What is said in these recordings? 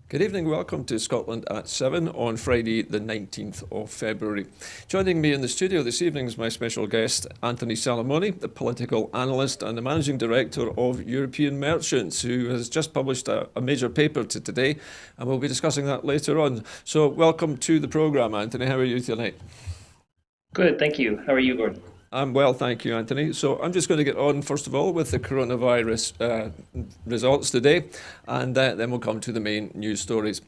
Good evening, welcome to Scotland at 7 on Friday the 19th of February. Joining me in the studio this evening is my special guest, Anthony Salamone, the political analyst and the managing director of European Merchants, who has just published a major paper today, and we'll be discussing that later on. So welcome to the programme, Anthony. How are you tonight? Good, thank you. How are you, Gordon? I'm well, thank you, Anthony. So I'm just going to get on, first of all, with the coronavirus results today, and then we'll come to the main news stories.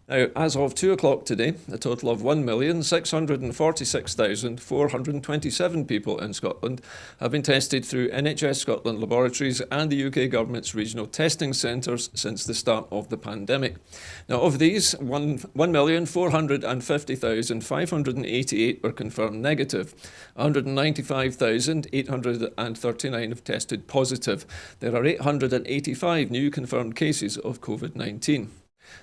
Now, as of 2 o'clock today, a total of 1,646,427 people in Scotland have been tested through NHS Scotland laboratories and the UK Government's regional testing centres since the start of the pandemic. Now, of these, 1,450,588 were confirmed negative. 195,839 have tested positive. There are 885 new confirmed cases of COVID-19.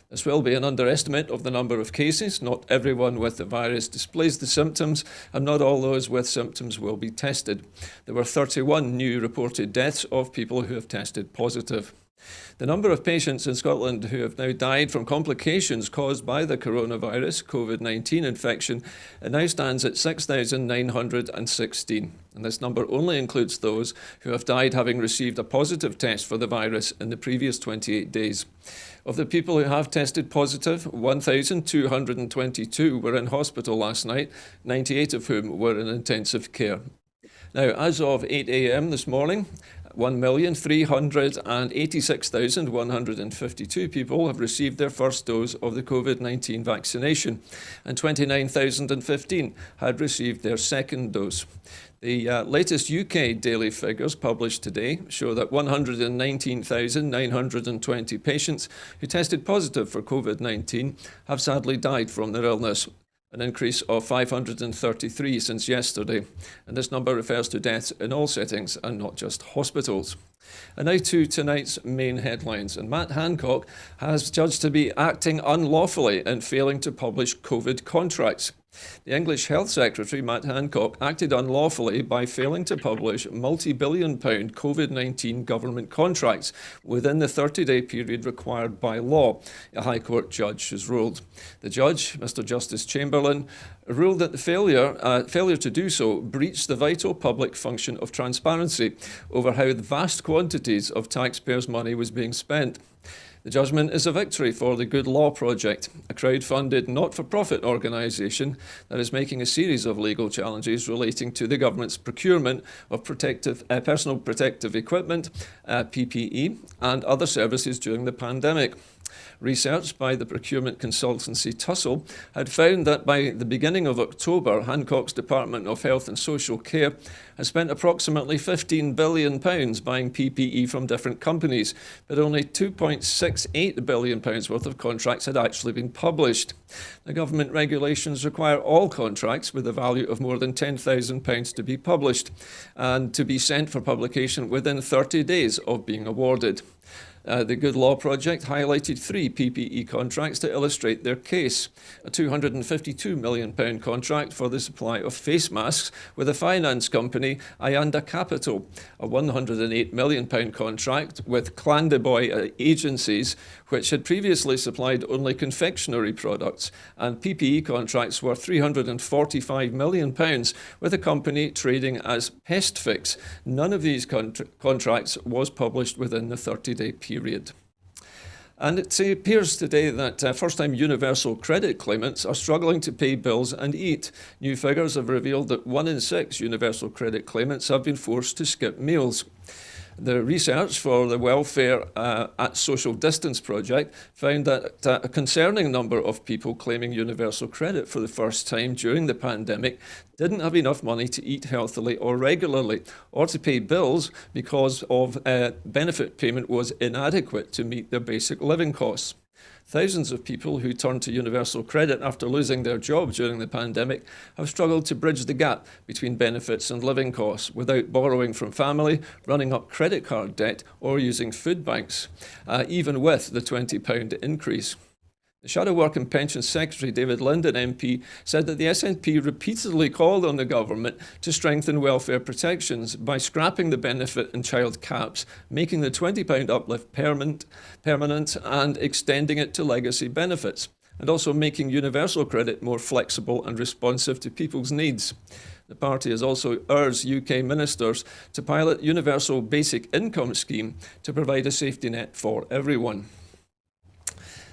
This will be an underestimate of the number of cases. Not everyone with the virus displays the symptoms, and not all those with symptoms will be tested. There were 31 new reported deaths of people who have tested positive. The number of patients in Scotland who have now died from complications caused by the coronavirus COVID-19 infection now stands at 6,916. And this number only includes those who have died having received a positive test for the virus in the previous 28 days. Of the people who have tested positive, 1,222 were in hospital last night, 98 of whom were in intensive care. Now, as of 8 a.m. this morning, 1,386,152 people have received their first dose of the COVID-19 vaccination, and 29,015 had received their second dose. The latest UK daily figures published today show that 119,920 patients who tested positive for COVID-19 have sadly died from their illness, an increase of 533 since yesterday, and this number refers to deaths in all settings and not just hospitals. And now to tonight's main headlines. And Matt Hancock has judged to be acting unlawfully in failing to publish COVID contracts. The English Health Secretary, Matt Hancock, acted unlawfully by failing to publish multi-billion-pound COVID-19 government contracts within the 30-day period required by law, a High Court judge has ruled. The judge, Mr. Justice Chamberlain, ruled that the failure to do so breached the vital public function of transparency over how vast quantities of taxpayers' money was being spent. The judgment is a victory for the Good Law Project, a crowd-funded not-for-profit organisation that is making a series of legal challenges relating to the government's procurement of personal protective equipment, PPE, and other services during the pandemic. Research by the procurement consultancy Tussell had found that by the beginning of October, Hancock's Department of Health and Social Care has spent approximately £15 billion buying PPE from different companies, but only £2.68 billion worth of contracts had actually been published. The government regulations require all contracts with a value of more than £10,000 to be published and to be sent for publication within 30 days of being awarded. The Good Law Project highlighted 3 PPE contracts to illustrate their case. A £252 million contract for the supply of face masks with a finance company, Ayanda Capital, a £108 million contract with Clandeboy agencies, which had previously supplied only confectionery products, and PPE contracts worth £345 million with a company trading as PestFix. None of these contracts was published within the 30-day period. And it appears today that first-time universal credit claimants are struggling to pay bills and eat. New figures have revealed that 1 in 6 universal credit claimants have been forced to skip meals. The research for the Welfare at Social Distance Project found that a concerning number of people claiming universal credit for the first time during the pandemic didn't have enough money to eat healthily or regularly, or to pay bills because of benefit payment was inadequate to meet their basic living costs. Thousands of people who turned to universal credit after losing their job during the pandemic have struggled to bridge the gap between benefits and living costs without borrowing from family, running up credit card debt, or using food banks, even with the £20 increase. The Shadow Work and Pensions Secretary David Linden MP said that the SNP repeatedly called on the government to strengthen welfare protections by scrapping the benefit and child caps, making the £20 uplift permanent and extending it to legacy benefits, and also making universal credit more flexible and responsive to people's needs. The party has also urged UK ministers to pilot universal basic income scheme to provide a safety net for everyone.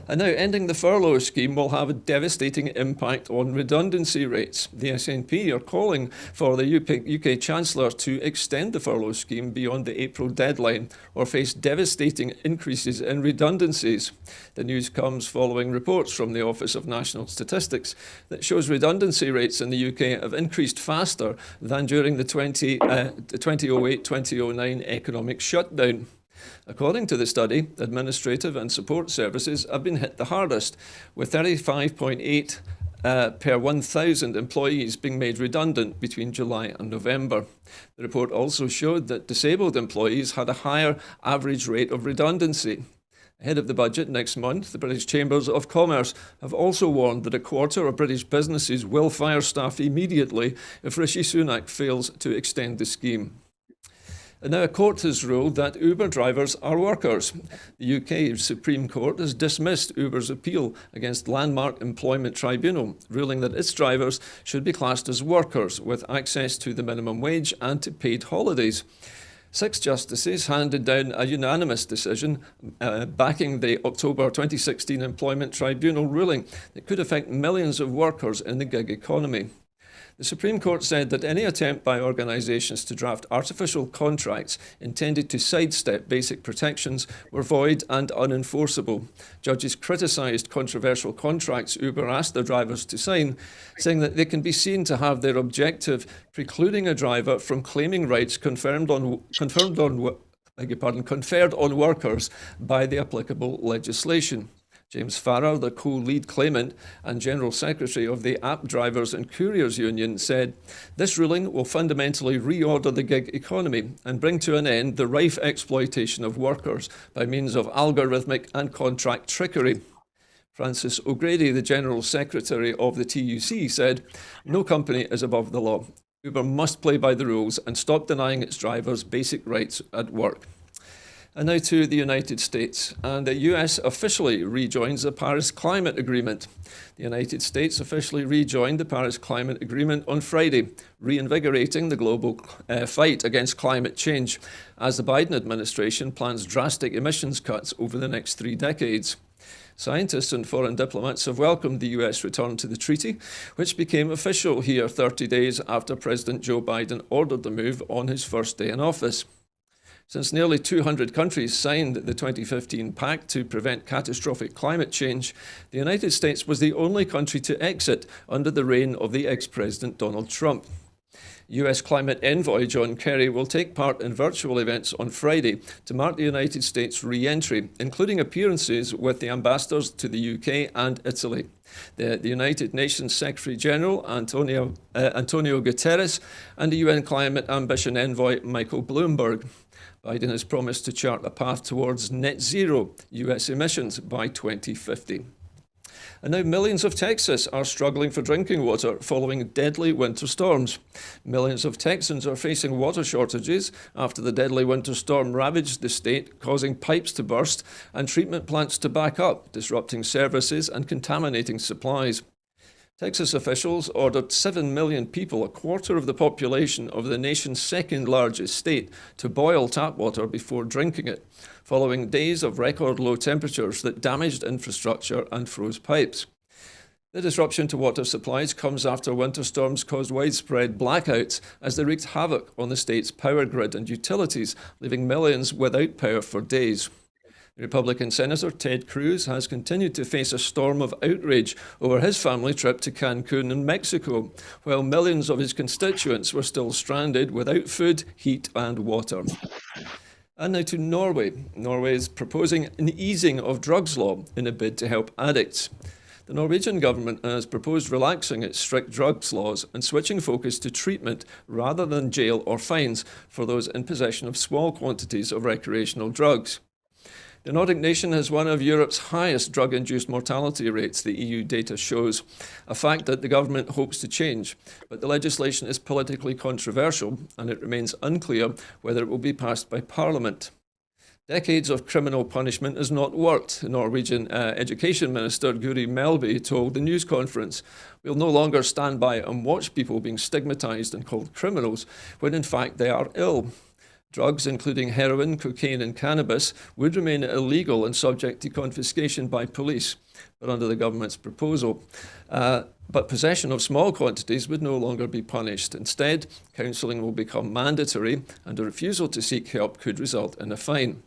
And now, ending the furlough scheme will have a devastating impact on redundancy rates. The SNP are calling for the UK Chancellor to extend the furlough scheme beyond the April deadline or face devastating increases in redundancies. The news comes following reports from the Office of National Statistics that shows redundancy rates in the UK have increased faster than during the 2008-2009 economic shutdown. According to the study, administrative and support services have been hit the hardest, with 35.8 per 1,000 employees being made redundant between July and November. The report also showed that disabled employees had a higher average rate of redundancy. Ahead of the budget next month, the British Chambers of Commerce have also warned that a quarter of British businesses will fire staff immediately if Rishi Sunak fails to extend the scheme. And now a court has ruled that Uber drivers are workers. The UK Supreme Court has dismissed Uber's appeal against Landmark Employment Tribunal, ruling that its drivers should be classed as workers with access to the minimum wage and to paid holidays. 6 justices handed down a unanimous decision backing the October 2016 Employment Tribunal ruling that could affect millions of workers in the gig economy. The Supreme Court said that any attempt by organisations to draft artificial contracts intended to sidestep basic protections were void and unenforceable. Judges criticised controversial contracts Uber asked their drivers to sign, saying that they can be seen to have their objective precluding a driver from claiming rights conferred on workers by the applicable legislation. James Farrar, the co-lead claimant and General Secretary of the App Drivers and Couriers Union, said, "This ruling will fundamentally reorder the gig economy and bring to an end the rife exploitation of workers by means of algorithmic and contract trickery." Francis O'Grady, the General Secretary of the TUC, said, "No company is above the law. Uber must play by the rules and stop denying its drivers basic rights at work." And now to the United States, and the US officially rejoins the Paris Climate Agreement. The United States officially rejoined the Paris Climate Agreement on Friday, reinvigorating the global fight against climate change, as the Biden administration plans drastic emissions cuts over the next 3 decades. Scientists and foreign diplomats have welcomed the US return to the treaty, which became official here 30 days after President Joe Biden ordered the move on his first day in office. Since nearly 200 countries signed the 2015 Pact to prevent catastrophic climate change, the United States was the only country to exit under the reign of the ex-President Donald Trump. US climate envoy John Kerry will take part in virtual events on Friday to mark the United States' re-entry, including appearances with the ambassadors to the UK and Italy. The United Nations Secretary General Antonio Guterres and the UN Climate Ambition Envoy Michael Bloomberg. Biden has promised to chart a path towards net zero US emissions by 2050. And now millions of Texas are struggling for drinking water following deadly winter storms. Millions of Texans are facing water shortages after the deadly winter storm ravaged the state, causing pipes to burst and treatment plants to back up, disrupting services and contaminating supplies. Texas officials ordered 7 million people, a quarter of the population of the nation's second largest state, to boil tap water before drinking it, following days of record low temperatures that damaged infrastructure and froze pipes. The disruption to water supplies comes after winter storms caused widespread blackouts as they wreaked havoc on the state's power grid and utilities, leaving millions without power for days. Republican Senator Ted Cruz has continued to face a storm of outrage over his family trip to Cancun in Mexico, while millions of his constituents were still stranded without food, heat and water. And now to Norway. Norway is proposing an easing of drugs law in a bid to help addicts. The Norwegian government has proposed relaxing its strict drugs laws and switching focus to treatment rather than jail or fines for those in possession of small quantities of recreational drugs. The Nordic nation has one of Europe's highest drug-induced mortality rates, the EU data shows, a fact that the government hopes to change. But the legislation is politically controversial, and it remains unclear whether it will be passed by Parliament. Decades of criminal punishment has not worked, Norwegian Education Minister Guri Melby told the news conference. We'll no longer stand by and watch people being stigmatised and called criminals when in fact they are ill. Drugs, including heroin, cocaine and cannabis, would remain illegal and subject to confiscation by police, but under the government's proposal. But possession of small quantities would no longer be punished. Instead, counselling will become mandatory, and a refusal to seek help could result in a fine.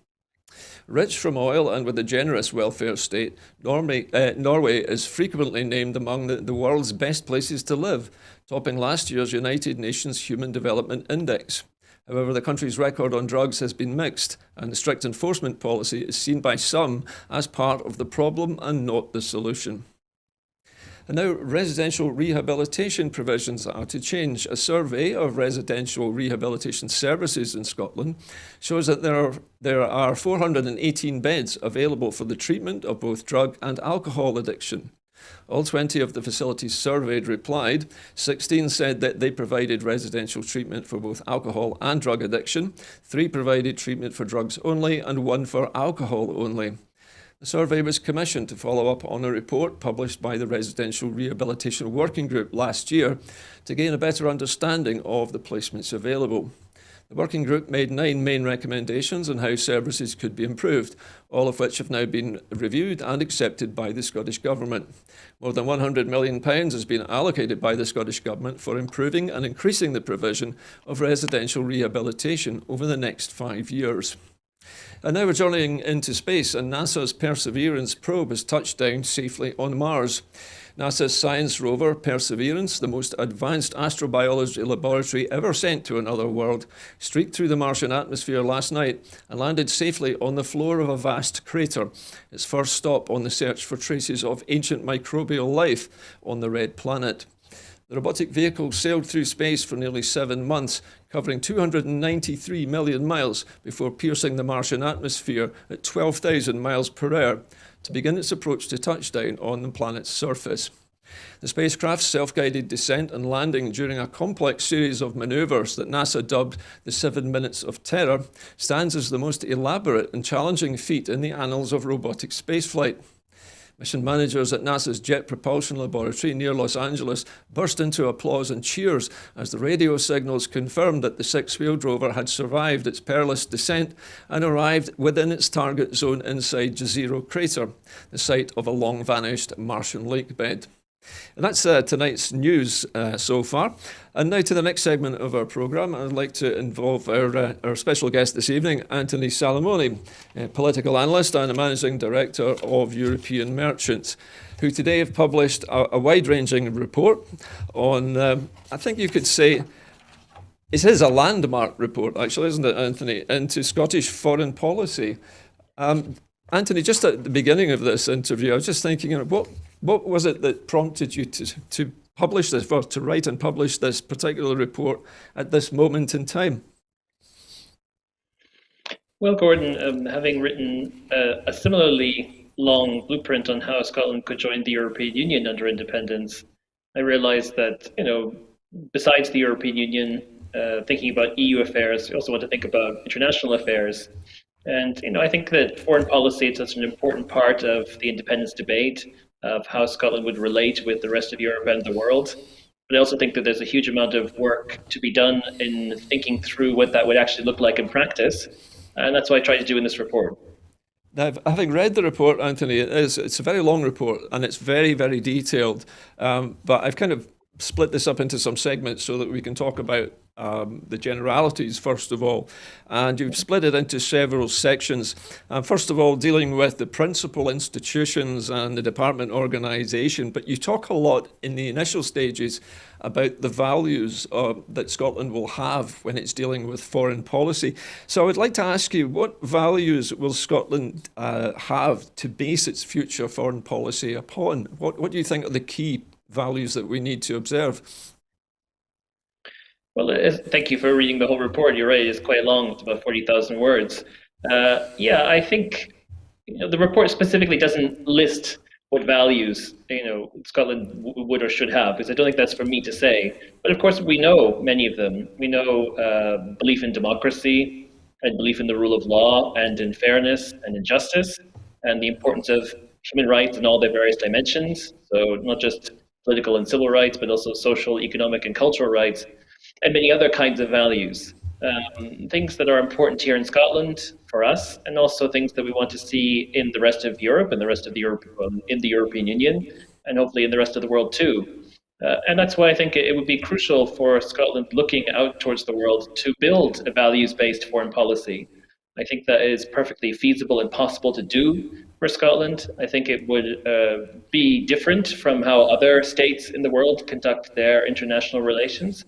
Rich from oil and with a generous welfare state, Norway is frequently named among the world's best places to live, topping last year's United Nations Human Development Index. However, the country's record on drugs has been mixed, and the strict enforcement policy is seen by some as part of the problem and not the solution. And now, residential rehabilitation provisions are to change. A survey of residential rehabilitation services in Scotland shows that there are 418 beds available for the treatment of both drug and alcohol addiction. All 20 of the facilities surveyed replied. 16 said that they provided residential treatment for both alcohol and drug addiction. 3 provided treatment for drugs only, and 1 for alcohol only. The survey was commissioned to follow up on a report published by the Residential Rehabilitation Working Group last year to gain a better understanding of the placements available. The working group made 9 main recommendations on how services could be improved, all of which have now been reviewed and accepted by the Scottish Government. More than £100 million has been allocated by the Scottish Government for improving and increasing the provision of residential rehabilitation over the next 5 years. And now we're journeying into space, and NASA's Perseverance probe has touched down safely on Mars. NASA's science rover, Perseverance, the most advanced astrobiology laboratory ever sent to another world, streaked through the Martian atmosphere last night and landed safely on the floor of a vast crater, its first stop on the search for traces of ancient microbial life on the red planet. The robotic vehicle sailed through space for nearly 7 months, covering 293 million miles before piercing the Martian atmosphere at 12,000 miles per hour to begin its approach to touchdown on the planet's surface. The spacecraft's self-guided descent and landing during a complex series of maneuvers that NASA dubbed the 7 Minutes of Terror stands as the most elaborate and challenging feat in the annals of robotic spaceflight. Mission managers at NASA's Jet Propulsion Laboratory near Los Angeles burst into applause and cheers as the radio signals confirmed that the 6-wheeled rover had survived its perilous descent and arrived within its target zone inside Jezero Crater, the site of a long-vanished Martian lake bed. And that's tonight's news so far. And now to the next segment of our programme. I'd like to involve our special guest this evening, Anthony Salamone, a political analyst and a managing director of European Merchants, who today have published a wide-ranging report on, I think you could say, it is a landmark report, actually, isn't it, Anthony, into Scottish foreign policy. Anthony, just at the beginning of this interview, I was just thinking, what was it that prompted you to publish this, or to write and publish this particular report at this moment in time? Well, Gordon, having written a similarly long blueprint on how Scotland could join the European Union under independence, I realized that, besides the European Union, thinking about EU affairs, we also want to think about international affairs. And, I think that foreign policy is such an important part of the independence debate of how Scotland would relate with the rest of Europe and the world. But I also think that there's a huge amount of work to be done in thinking through what that would actually look like in practice. And that's what I try to do in this report. Now, having read the report, Anthony, it's a very long report and it's very, very detailed. But I've kind of split this up into some segments so that we can talk about the generalities first of all, and you've split it into several sections. First of all, dealing with the principal institutions and the department organisation, but you talk a lot in the initial stages about the values that Scotland will have when it's dealing with foreign policy. So I would like to ask you, what values will Scotland have to base its future foreign policy upon? What do you think are the key values that we need to observe? Well, thank you for reading the whole report. You're right, it's quite long. It's about 40,000 words. I think the report specifically doesn't list what values Scotland would or should have, because I don't think that's for me to say. But of course, we know many of them. We know belief in democracy and belief in the rule of law and in fairness and in justice, and the importance of human rights in all their various dimensions. So not just political and civil rights, but also social, economic, and cultural rights, and many other kinds of values. Things that are important here in Scotland for us, and also things that we want to see in the rest of Europe and the rest of the Europe, in the European Union, and hopefully in the rest of the world too. And that's why I think it would be crucial for Scotland looking out towards the world to build a values-based foreign policy. I think that is perfectly feasible and possible to do for Scotland. I think it would be different from how other states in the world conduct their international relations.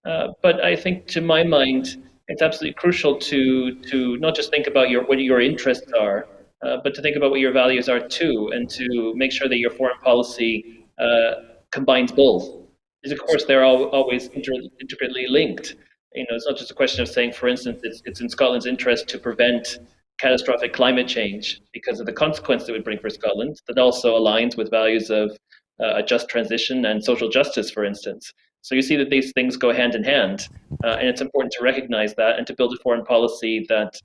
But I think, to my mind, it's absolutely crucial to not just think about what your interests are, but to think about what your values are too, and to make sure that your foreign policy combines both. Because of course they're always intricately linked. It's not just a question of saying, for instance, it's in Scotland's interest to prevent catastrophic climate change because of the consequence it would bring for Scotland. That also aligns with values of a just transition and social justice, for instance. So you see that these things go hand in hand, and it's important to recognize that and to build a foreign policy that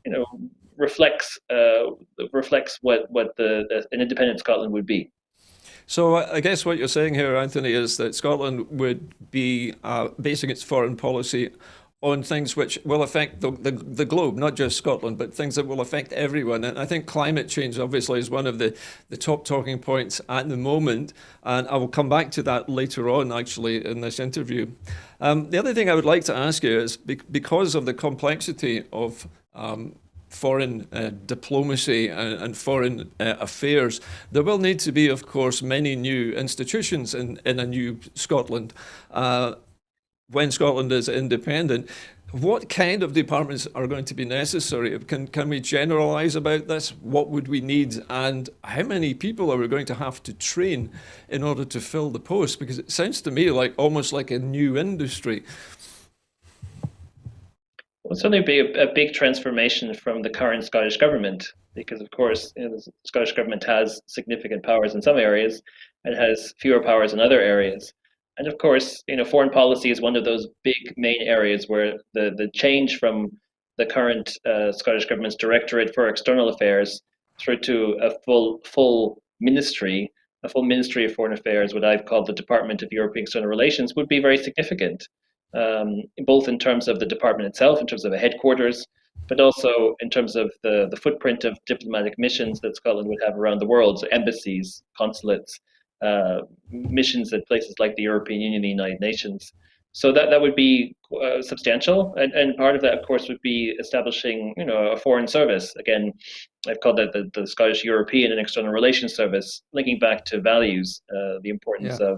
reflects what an independent Scotland would be. So I guess what you're saying here, Anthony, is that Scotland would be basing its foreign policy on things which will affect the globe, not just Scotland, but things that will affect everyone. And I think climate change obviously is one of the top talking points at the moment. And I will come back to that later on, actually, in this interview. The other thing I would like to ask you is because of the complexity of foreign diplomacy and foreign affairs, there will need to be, of course, many new institutions in a new Scotland. When Scotland is independent, what kind of departments are going to be necessary? Can we generalise about this? What would we need, and how many people are we going to have to train in order to fill the post? Because it sounds to me like almost like a new industry. Well, it's certainly be a big transformation from the current Scottish government, because of course the Scottish government has significant powers in some areas and has fewer powers in other areas. And of course, foreign policy is one of those big main areas where the change from the current Scottish government's Directorate for External Affairs through to a full ministry, a full Ministry of Foreign Affairs, what I've called the Department of European External Relations, would be very significant, both in terms of the department itself, in terms of a headquarters, but also in terms of the footprint of diplomatic missions that Scotland would have around the world, so embassies, consulates, missions at places like the European Union, the United Nations. So that would be substantial, and part of that, of course, would be establishing, a foreign service. Again, I've called that the Scottish European and External Relations Service, linking back to values, the importance Yeah.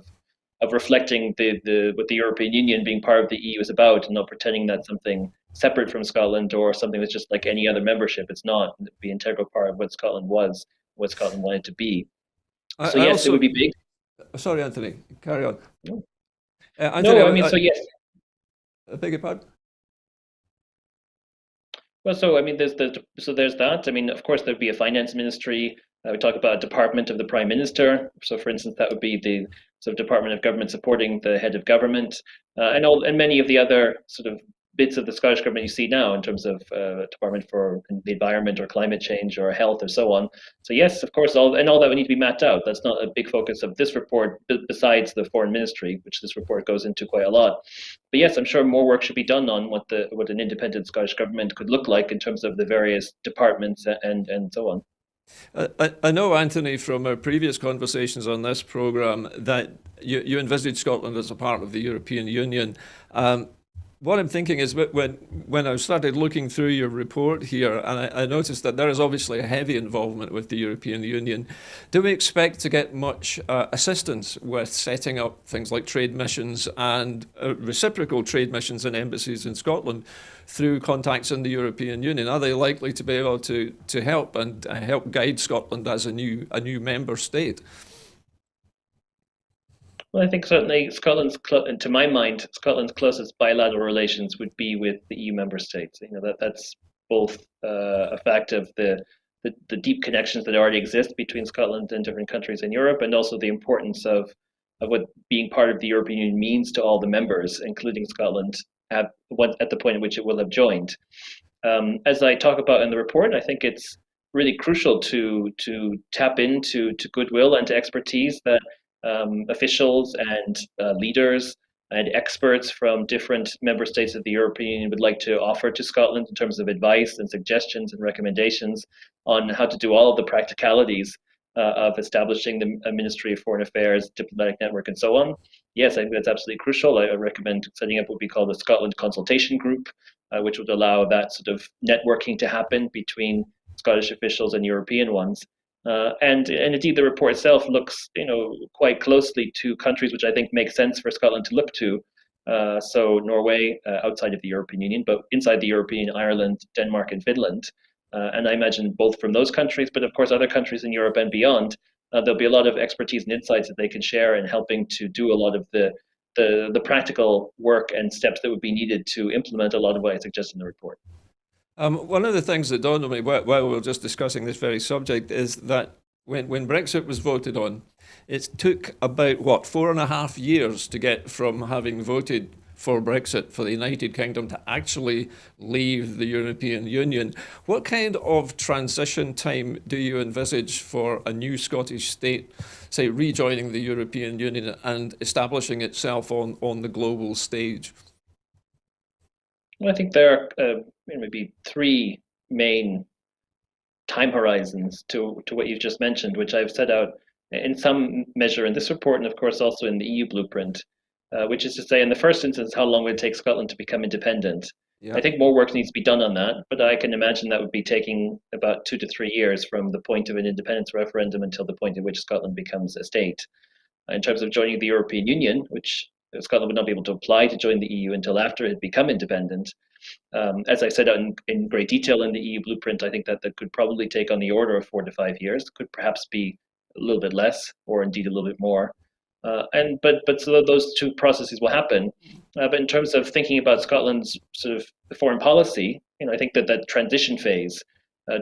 of reflecting what the European Union being part of the EU is about, and not pretending that's something separate from Scotland or something that's just like any other membership. It's not. It'd be an integral part of what Scotland was, what Scotland wanted to be. So I yes, it also, would be big. sorry, Anthony, carry on. Anthony, No, I mean, so yes. I beg your pardon? Well, so I mean, there's that. I mean, of course, there'd be a finance ministry. We talk about a department of the prime minister. So, for instance, that would be the sort of department of government supporting the head of government, and many of the other sort of bits of the Scottish government you see now in terms of department for the environment or climate change or health or so on. So yes, of course, all that would need to be mapped out. That's not a big focus of this report, besides the foreign ministry, which this report goes into quite a lot. But yes, I'm sure more work should be done on what an independent Scottish government could look like in terms of the various departments and so on. I know, Anthony, from our previous conversations on this programme that you envisage Scotland as a part of the European Union. What I'm thinking is when I started looking through your report here, and I noticed that there is obviously a heavy involvement with the European Union, do we expect to get much assistance with setting up things like trade missions and reciprocal trade missions and embassies in Scotland through contacts in the European Union? Are they likely to be able to help and help guide Scotland as a new member state? Well, I think certainly to my mind, Scotland's closest bilateral relations would be with the EU member states. That's both a fact of the the deep connections that already exist between Scotland and different countries in Europe, and also the importance of what being part of the European Union means to all the members, including Scotland, at the point at which it will have joined. As I talk about in the report, I think it's really crucial to tap into to goodwill and to expertise that officials and leaders and experts from different member states of the European Union would like to offer to Scotland in terms of advice and suggestions and recommendations on how to do all of the practicalities of establishing the Ministry of Foreign Affairs, diplomatic network, and so on. Yes, I think that's absolutely crucial. I recommend setting up what we call the Scotland Consultation Group, which would allow that sort of networking to happen between Scottish officials and European ones. And indeed, the report itself looks, quite closely to countries which I think make sense for Scotland to look to. So Norway, outside of the European Union, but inside the European Union, Ireland, Denmark, and Finland. And I imagine both from those countries, but of course other countries in Europe and beyond, there'll be a lot of expertise and insights that they can share in helping to do a lot of the practical work and steps that would be needed to implement a lot of what I suggest in the report. One of the things that dawned on me while we were just discussing this very subject is that when Brexit was voted on, it took about, 4.5 years to get from having voted for Brexit for the United Kingdom to actually leave the European Union. What kind of transition time do you envisage for a new Scottish state, say, rejoining the European Union and establishing itself on the global stage? Well, I think there are maybe three main time horizons to what you've just mentioned, which I've set out in some measure in this report, and of course also in the EU blueprint, which is to say, in the first instance, how long would it take Scotland to become independent? Yeah. I think more work needs to be done on that, but I can imagine that would be taking about 2 to 3 years from the point of an independence referendum until the point at which Scotland becomes a state. In terms of joining the European Union, which Scotland would not be able to apply to join the EU until after it had become independent. As I said in great detail in the EU blueprint, I think that could probably take on the order of 4 to 5 years. It could perhaps be a little bit less, or indeed a little bit more. But so those two processes will happen. But in terms of thinking about Scotland's sort of foreign policy, I think that transition phase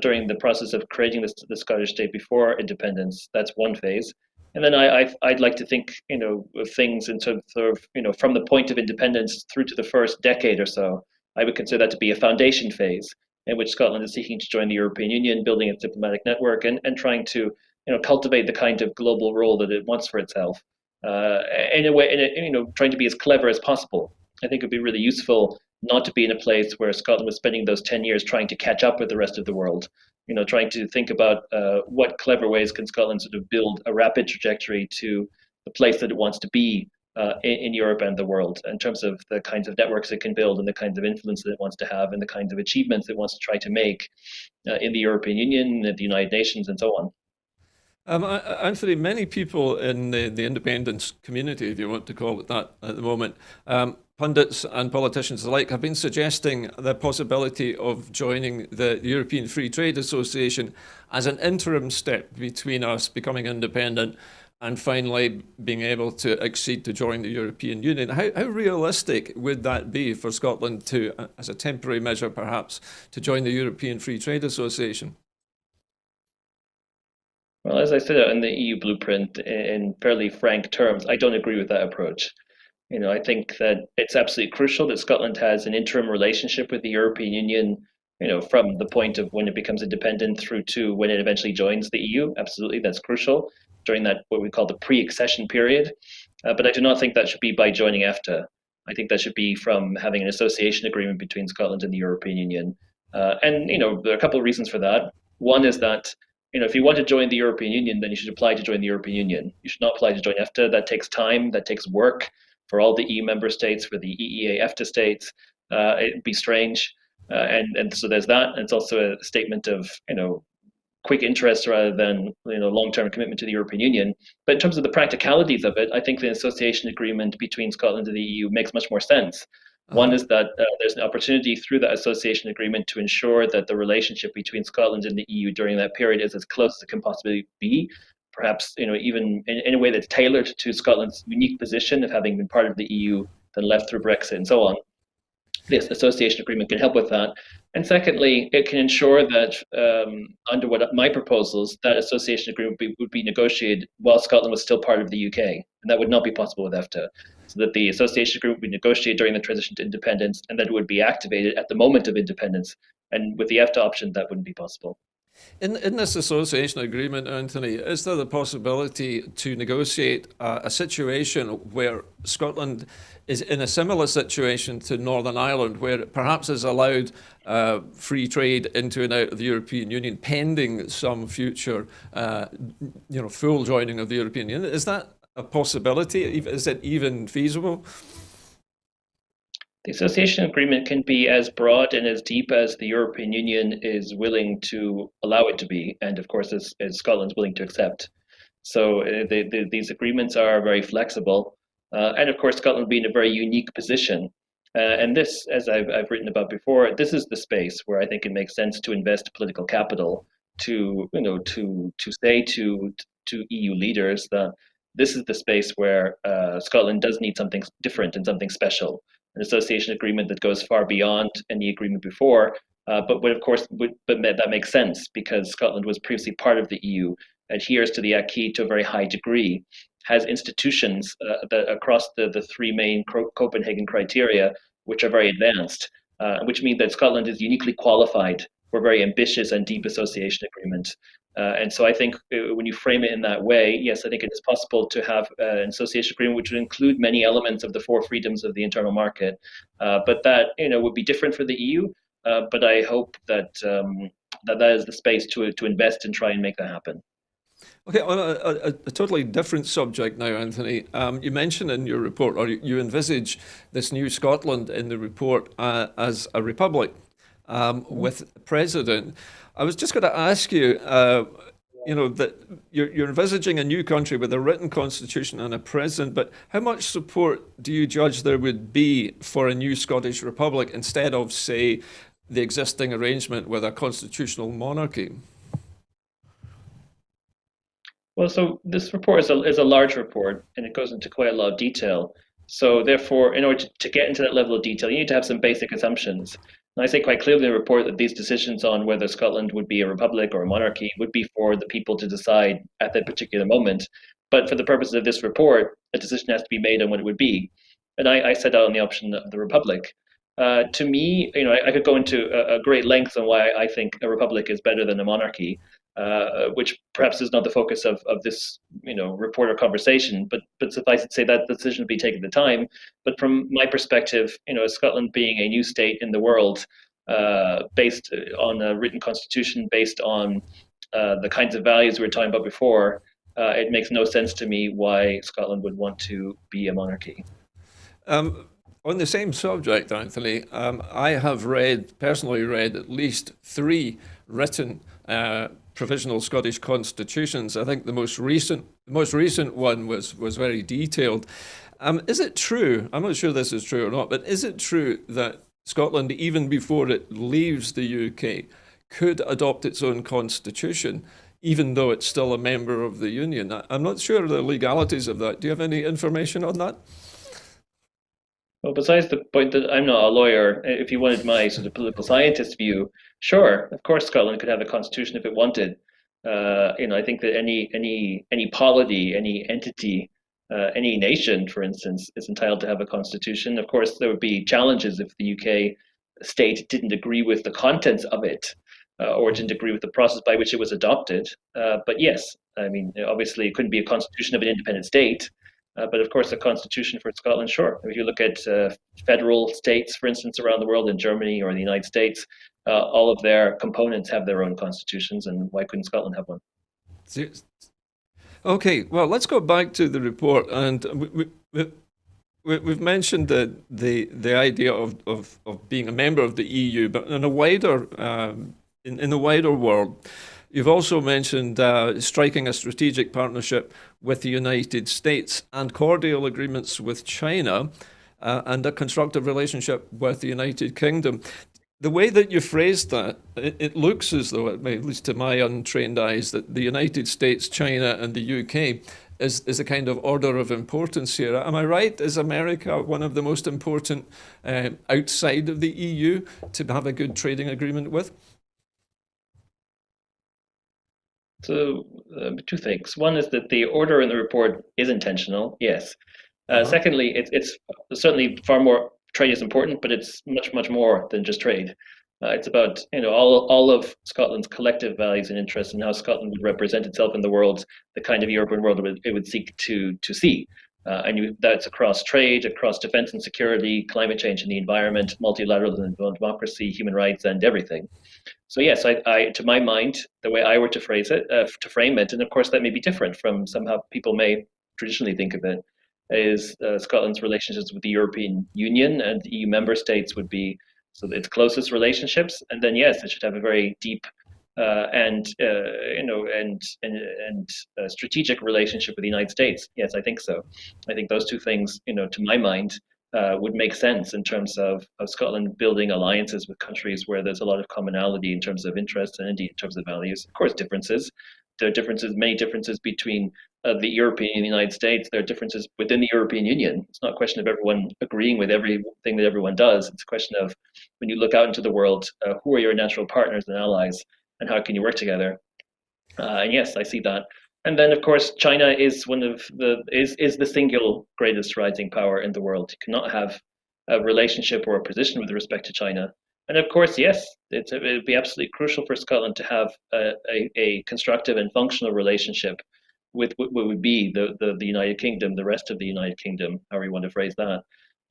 during the process of creating the Scottish state before independence, that's one phase. And then I'd like to think, of things in terms of, from the point of independence through to the first decade or so. I would consider that to be a foundation phase in which Scotland is seeking to join the European Union, building its diplomatic network, and trying to, cultivate the kind of global role that it wants for itself. In a way, trying to be as clever as possible. I think it would be really useful not to be in a place where Scotland was spending those 10 years trying to catch up with the rest of the world. Trying to think about what clever ways can Scotland sort of build a rapid trajectory to the place that it wants to be in Europe and the world, in terms of the kinds of networks it can build and the kinds of influence that it wants to have and the kinds of achievements it wants to try to make in the European Union, the United Nations, and so on. Anthony, many people in the independence community, if you want to call it that at the moment, pundits and politicians alike, have been suggesting the possibility of joining the European Free Trade Association as an interim step between us becoming independent and finally being able to accede to join the European Union. How realistic would that be for Scotland to, as a temporary measure perhaps, to join the European Free Trade Association? Well, as I said in the EU blueprint, in fairly frank terms, I don't agree with that approach. I think that it's absolutely crucial that Scotland has an interim relationship with the European Union, from the point of when it becomes independent through to when it eventually joins the EU. Absolutely, that's crucial during that what we call the pre-accession period. But I do not think that should be by joining EFTA. I think that should be from having an association agreement between Scotland and the European Union. And there are a couple of reasons for that. One is that if you want to join the European Union, then you should apply to join the European Union. You should not apply to join EFTA. That takes time. That takes work for all the EU member states, for the EEA EFTA states. It'd be strange. And so there's that. And it's also a statement of, quick interest rather than long-term commitment to the European Union. But in terms of the practicalities of it, I think the association agreement between Scotland and the EU makes much more sense. One is that there's an opportunity through that association agreement to ensure that the relationship between Scotland and the EU during that period is as close as it can possibly be. Perhaps even in a way that's tailored to Scotland's unique position of having been part of the EU, then left through Brexit and so on. this association agreement can help with that. And secondly, it can ensure that under what my proposals, that association agreement would be negotiated while Scotland was still part of the UK, and that would not be possible with EFTA. So that the association agreement would be negotiated during the transition to independence, and that it would be activated at the moment of independence. And with the EFTA option, that wouldn't be possible. In this association agreement, Anthony, is there the possibility to negotiate a situation where Scotland is in a similar situation to Northern Ireland, where it perhaps is allowed free trade into and out of the European Union, pending some future, full joining of the European Union? Is that a possibility? Is it even feasible? The association agreement can be as broad and as deep as the European Union is willing to allow it to be, and of course, as Scotland's willing to accept. So these agreements are very flexible, and of course, Scotland will be in a very unique position. And this, as I've written about before, this is the space where I think it makes sense to invest political capital to say to EU leaders that this is the space where Scotland does need something different and something special, an association agreement that goes far beyond any agreement before. But of course, that makes sense because Scotland was previously part of the EU, adheres to the acquis to a very high degree, has institutions that across the three main Copenhagen criteria, which are very advanced, which means that Scotland is uniquely qualified for a very ambitious and deep association agreement. And so I think when you frame it in that way, yes, I think it is possible to have an association agreement which would include many elements of the four freedoms of the internal market. But that would be different for the EU. But I hope that that is the space to invest and try and make that happen. Okay, on a totally different subject now, Anthony. You mentioned in your report, or you envisage this new Scotland in the report as a republic with a president. I was just going to ask you, that you're envisaging a new country with a written constitution and a president, but how much support do you judge there would be for a new Scottish republic instead of, say, the existing arrangement with a constitutional monarchy? Well, so this report is a large report and it goes into quite a lot of detail. So therefore, in order to get into that level of detail, you need to have some basic assumptions. And I say quite clearly in the report that these decisions on whether Scotland would be a republic or a monarchy would be for the people to decide at that particular moment. But for the purposes of this report, a decision has to be made on what it would be. And I set out on the option of the republic. To me, I could go into a great length on why I think a republic is better than a monarchy, which perhaps is not the focus of this report or conversation. But suffice it to say that the decision will be taken at the time. But from my perspective, Scotland being a new state in the world, based on a written constitution, based on the kinds of values we were talking about before, it makes no sense to me why Scotland would want to be a monarchy. On the same subject, Anthony, I have personally read at least three written provisional Scottish constitutions. I think the most recent one was very detailed. Is it true? I'm not sure this is true or not, but is it true that Scotland, even before it leaves the UK, could adopt its own constitution, even though it's still a member of the Union? I'm not sure of the legalities of that. Do you have any information on that? Well, besides the point that I'm not a lawyer, if you wanted my sort of political scientist view, sure, of course Scotland could have a constitution if it wanted. I think that any polity, any entity, any nation, for instance, is entitled to have a constitution. Of course, there would be challenges if the UK state didn't agree with the contents of it, or didn't agree with the process by which it was adopted. But yes, I mean, obviously, it couldn't be a constitution of an independent state. But of course, the constitution for Scotland, sure. If you look at federal states, for instance, around the world, in Germany or the United States, all of their components have their own constitutions, and why couldn't Scotland have one? Okay, well, let's go back to the report, and we've mentioned the idea of being a member of the EU, but in a wider in the wider world. You've also mentioned striking a strategic partnership with the United States and cordial agreements with China and a constructive relationship with the United Kingdom. The way that you phrased that, it looks as though, at least to my untrained eyes, that the United States, China, and the UK is a kind of order of importance here. Am I right? Is America one of the most important outside of the EU to have a good trading agreement with? So, two things. One is that the order in the report is intentional, yes. Uh-huh. Secondly, it's certainly far more trade is important, but it's much, much more than just trade. It's about all of Scotland's collective values and interests and how Scotland would represent itself in the world, the kind of European world it would seek to see. That's across trade, across defense and security, climate change and the environment, multilateralism and democracy, human rights, and everything. So yes, to my mind, the way I were to frame it, and of course that may be different from somehow people may traditionally think of it, is Scotland's relationships with the European Union and the EU member states would be so its closest relationships, and then yes, it should have a very deep and strategic relationship with the United States. Yes, I think so. I think those two things, to my mind, would make sense in terms of Scotland building alliances with countries where there's a lot of commonality in terms of interests and indeed in terms of values. Of course, differences. There are differences, many differences between the European and the United States. There are differences within the European Union. It's not a question of everyone agreeing with everything that everyone does. It's a question of when you look out into the world, who are your natural partners and allies, and how can you work together? And yes, I see that. And then, of course, China is one of the is the single greatest rising power in the world. You cannot have a relationship or a position with respect to China. And of course, yes, it would be absolutely crucial for Scotland to have a constructive and functional relationship with what would be the United Kingdom, the rest of the United Kingdom, however you want to phrase that.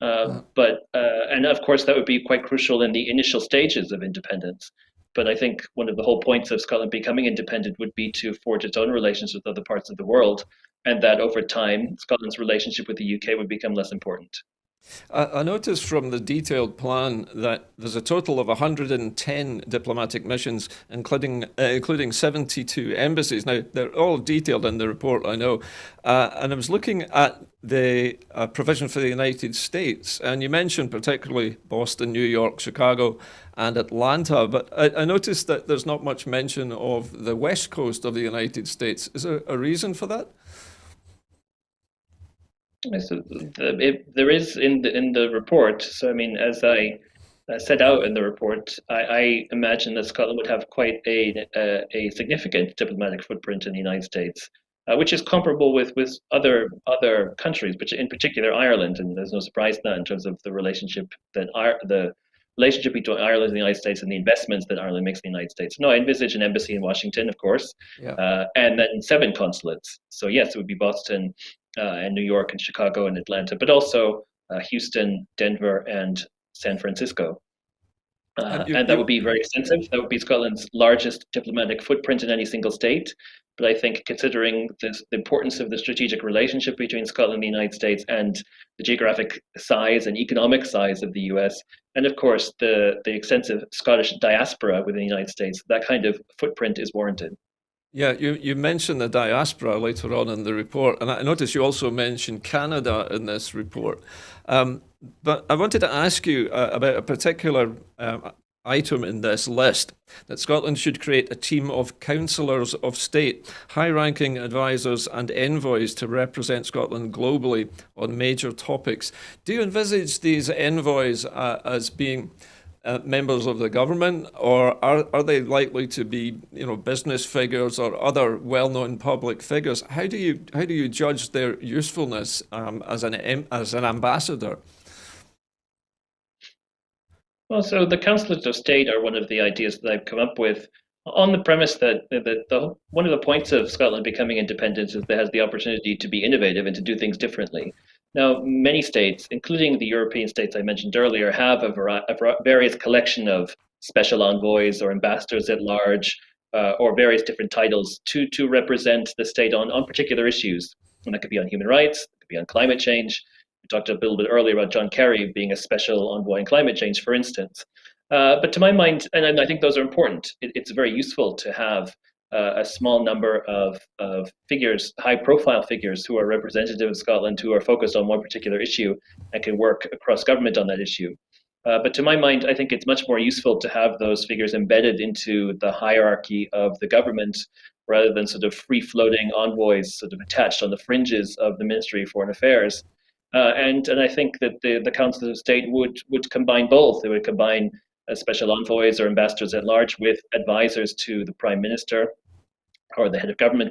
And of course, that would be quite crucial in the initial stages of independence. But I think one of the whole points of Scotland becoming independent would be to forge its own relations with other parts of the world, and that over time, Scotland's relationship with the UK would become less important. I noticed from the detailed plan that there's a total of 110 diplomatic missions, including 72 embassies. Now, they're all detailed in the report, I know. And I was looking at the provision for the United States, and you mentioned particularly Boston, New York, Chicago, and Atlanta. But I noticed that there's not much mention of the west coast of the United States. Is there a reason for that? So there is in the report. So I mean, as I set out in the report, I imagine that Scotland would have quite a significant diplomatic footprint in the United States, which is comparable with other countries, but in particular Ireland. And there's no surprise in that in terms of the the relationship between Ireland and the United States and the investments that Ireland makes in the United States. No, I envisage an embassy in Washington, of course, Yeah. and then 7 consulates. So yes, it would be Boston and New York and Chicago and Atlanta, but also Houston, Denver, and San Francisco. And And that would be very extensive. That would be Scotland's largest diplomatic footprint in any single state. But I think considering the importance of the strategic relationship between Scotland and the United States and the geographic size and economic size of the US, and of course the extensive Scottish diaspora within the United States, that kind of footprint is warranted. Yeah, you mentioned the diaspora later on in the report, and I noticed you also mentioned Canada in this report. Um, but I wanted to ask you about a particular item in this list that Scotland should create a team of councillors of state, high ranking advisors, and envoys to represent Scotland globally on major topics. Do you envisage these envoys as being members of the government, or are they likely to be, business figures or other well-known public figures? How do you judge their usefulness as an ambassador? Well, so the councillors of state are one of the ideas that I've come up with on the premise that one of the points of Scotland becoming independent is that it has the opportunity to be innovative and to do things differently. Now, many states, including the European states I mentioned earlier, have a various collection of special envoys or ambassadors at large, or various different titles to represent the state on particular issues. And that could be on human rights, it could be on climate change. We talked a little bit earlier about John Kerry being a special envoy on climate change, for instance. But to my mind, and I think those are important, it's very useful to have a small number of figures, high profile figures who are representative of Scotland, who are focused on one particular issue and can work across government on that issue. But to my mind, I think it's much more useful to have those figures embedded into the hierarchy of the government rather than sort of free-floating envoys sort of attached on the fringes of the Ministry of Foreign Affairs. And I think that the Council of State would combine both. It would combine special envoys or ambassadors at large with advisors to the Prime Minister or the head of government,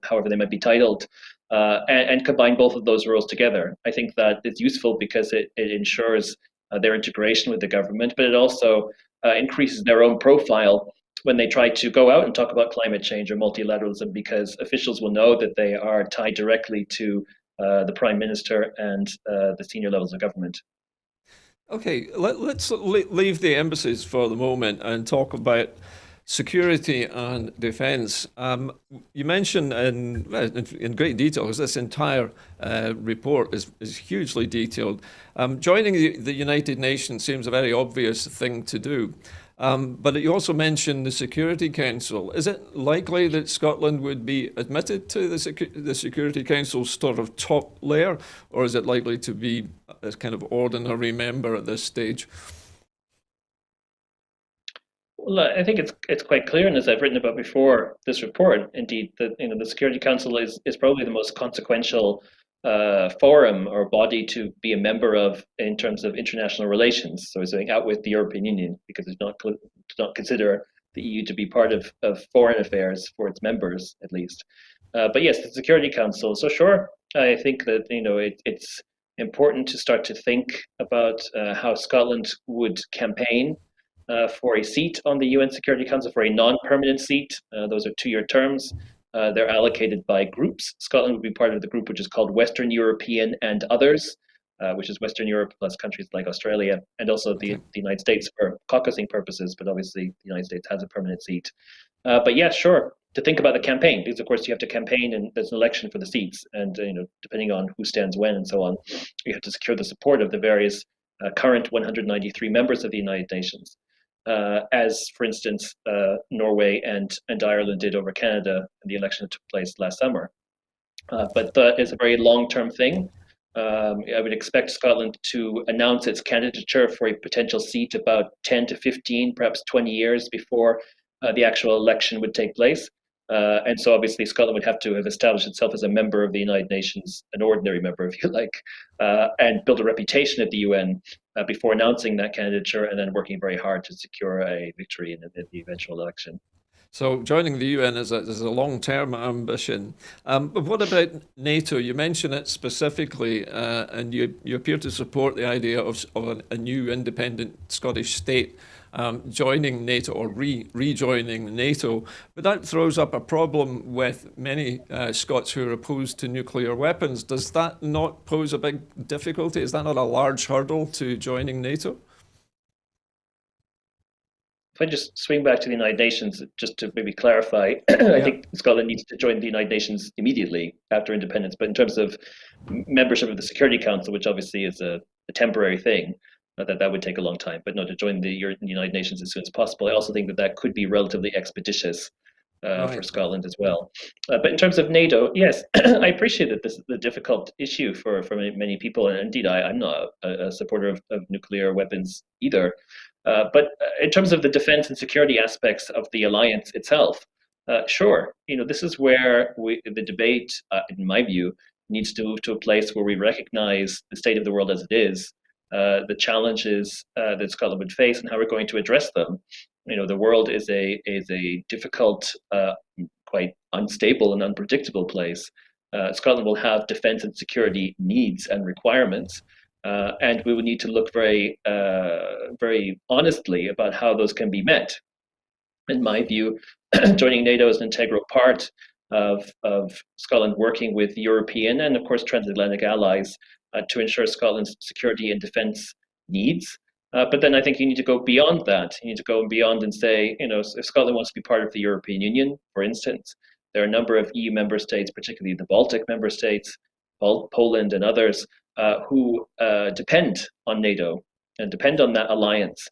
however they might be titled, and combine both of those roles together. I think that it's useful because it ensures their integration with the government, but it also increases their own profile when they try to go out and talk about climate change or multilateralism, because officials will know that they are tied directly to the Prime Minister and the senior levels of government. Okay, let's leave the embassies for the moment and talk about security and defence. You mentioned in great detail, because this entire report is hugely detailed. Joining the United Nations seems a very obvious thing to do. But you also mentioned the Security Council. Is it likely that Scotland would be admitted to the Security Council's sort of top layer, or is it likely to be a kind of ordinary member at this stage? Well, I think it's quite clear, and as I've written about before this report, indeed, that the Security Council is probably the most consequential forum or body to be a member of in terms of international relations. So it's going out with the European Union because it does not consider the EU to be part of foreign affairs for its members, at least. But yes, the Security Council. So sure, I think that it's important to start to think about how Scotland would campaign for a seat on the UN Security Council, for a non-permanent seat. Those are 2-year terms. They're allocated by groups. Scotland would be part of the group which is called Western European and Others, which is Western Europe plus countries like Australia, and also the United States for caucusing purposes, but obviously the United States has a permanent seat. But yeah, sure, to think about the campaign, because of course you have to campaign and there's an election for the seats, and depending on who stands when and so on, you have to secure the support of the various current 193 members of the United Nations. As, for instance, Norway and Ireland did over Canada in the election that took place last summer. But that is a very long-term thing. I would expect Scotland to announce its candidature for a potential seat about 10 to 15, perhaps 20 years before the actual election would take place. And so obviously Scotland would have to have established itself as a member of the United Nations, an ordinary member, if you like, and build a reputation at the UN before announcing that candidature and then working very hard to secure a victory in the eventual election. So joining the UN is a long-term ambition. But what about NATO? You mention it specifically, and you appear to support the idea of a new independent Scottish state joining NATO or rejoining NATO. But that throws up a problem with many Scots who are opposed to nuclear weapons. Does that not pose a big difficulty? Is that not a large hurdle to joining NATO? If I just swing back to the United Nations, just to maybe clarify, I think Scotland needs to join the United Nations immediately after independence. But in terms of membership of the Security Council, which obviously is a temporary thing, that would take a long time. But no, to join the United Nations as soon as possible. I also think that could be relatively expeditious for Scotland as well. But in terms of NATO, yes, I appreciate that this is a difficult issue for many people. And indeed, I'm not a supporter of nuclear weapons either. But in terms of the defense and security aspects of the alliance itself, sure, this is where the debate, in my view, needs to move to a place where we recognize the state of the world as it is, the challenges that Scotland would face, and how we're going to address them. The world is a difficult, quite unstable and unpredictable place. Scotland will have defense and security needs and requirements. And we would need to look very, very honestly about how those can be met. In my view, joining NATO is an integral part of Scotland working with European and, of course, transatlantic allies to ensure Scotland's security and defence needs. But then I think you need to go beyond that. You need to go beyond and say, if Scotland wants to be part of the European Union, for instance, there are a number of EU member states, particularly the Baltic member states, Poland and others, who depend on NATO and depend on that alliance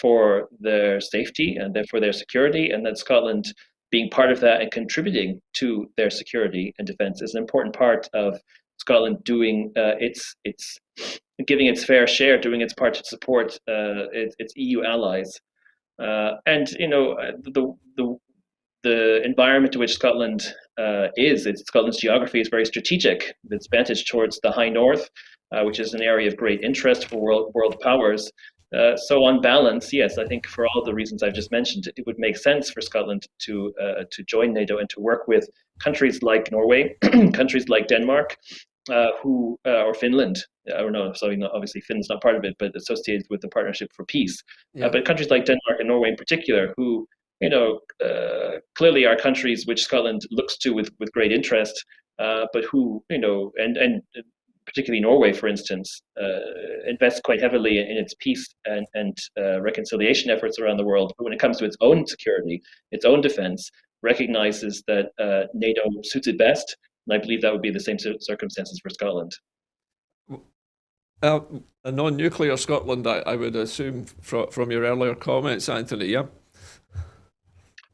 for their safety and for their security, and that Scotland being part of that and contributing to their security and defence is an important part of Scotland doing its giving its fair share, doing its part to support its EU allies. And the the environment in which Scotland Scotland's geography is very strategic. It's vantage towards the high north, which is an area of great interest for world powers. So on balance, yes, I think for all the reasons I've just mentioned, it would make sense for Scotland to join NATO and to work with countries like Norway, countries like Denmark, or Finland. I don't know. So obviously Finland's not part of it, but associated with the Partnership for Peace. Yeah. But countries like Denmark and Norway in particular, who clearly are countries which Scotland looks to with great interest, but who and particularly Norway, for instance, invests quite heavily in its peace and reconciliation efforts around the world. But when it comes to its own security, its own defense, recognizes that NATO suits it best. And I believe that would be the same circumstances for Scotland. A non-nuclear Scotland, I would assume from your earlier comments, Anthony. Yeah.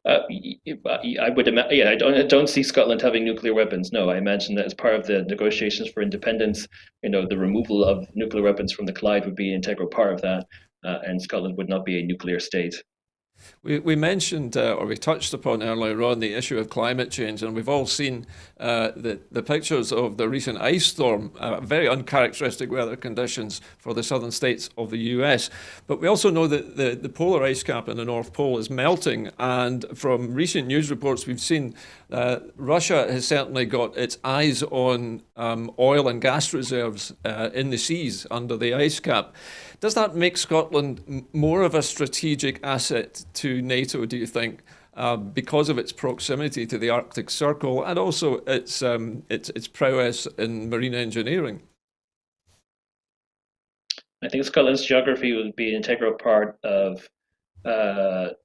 I would imagine. Yeah, I don't see Scotland having nuclear weapons. No, I imagine that as part of the negotiations for independence, the removal of nuclear weapons from the Clyde would be an integral part of that, and Scotland would not be a nuclear state. We mentioned, or we touched upon earlier on, the issue of climate change, and we've all seen the pictures of the recent ice storm, very uncharacteristic weather conditions for the southern states of the US. But we also know that the polar ice cap in the North Pole is melting, and from recent news reports we've seen, Russia has certainly got its eyes on oil and gas reserves in the seas under the ice cap. Does that make Scotland more of a strategic asset to NATO, do you think, because of its proximity to the Arctic Circle and also its prowess in marine engineering? I think Scotland's geography would be an integral part of the